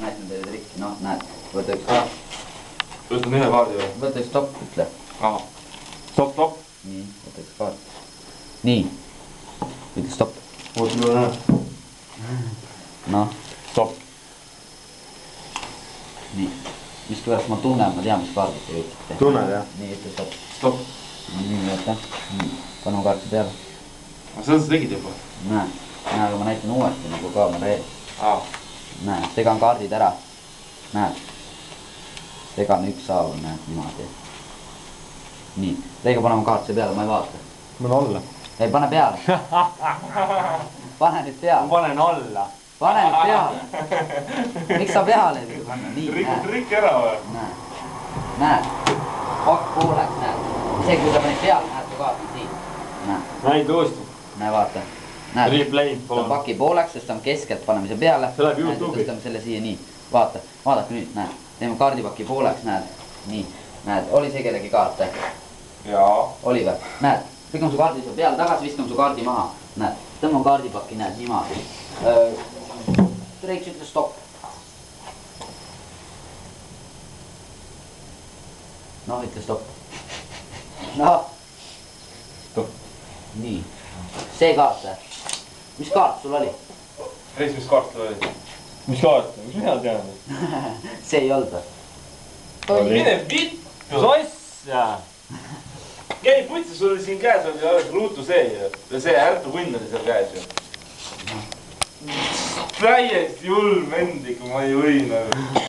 näitan teile trikki, noh näed, võta üks kaart. võtan ühe kaardi või? Võta üks stopp, ütle. Stopp. Nii, võta üks kaart. Nii, ütle stopp. Oot, mul on näha. Noh. Stopp. Nii, mis kõvast ma tunnen, ma tean, mis kaardid te jõudsite. Tunned, jah? Nii, ütle stopp. Stopp. Nii, võta. Panu kaarti peale. Seda sa tegid juba? Näe, aga ma näitan uuesti nagu kaamera ees. Näe, segan kaardid ära. Näed. Segan ükshaaval, näed, niimoodi. Nii, Reigo panema kaartuse peale, ma ei vaata. Ma olen alla. Ei, pane peale. Pane nüüd peale. Ma panen alla. Pane nüüd peale. Miks sa peale ei või panna? Nii, näed. Trikk ära või? Näed. Näed. Pakk pooleks, näed. Isegi kui sa panid peale, näed su kaartid siin. Näed. Näid uuesti. Näe, vaata. Näed. Replay. Ta on paki pooleks, sest ta on keskelt, paneme see peale. See läheb YouTube'i. Tõstame selle siia nii. Vaata. Vaadake nüüd, näed. Teeme kaardipaki pooleks, näed. Nii. Näed, oli see kellegi kaarte? Jaa. Oli või? Näed. Lükkame su kaardi su peale tagasi, viskame su kaardi maha. Näed. Tõmbame kaardipaki, näed, niimoodi. Reiks ütle stopp. Noh, ütle stopp. Noh. Stopp. Nii. See kaart. Mis kaart sul oli? Reis, mis kaart sul oli? Mis kaart? Mis mina tean? See ei olnud või? Mine vittu! Sossa! Käi putsi, sul oli siin käes oli alles ruutu see ju. Ja see ärtu kunn oli seal käes ju. Täiesti hull vend ikka, ma ei või nagu.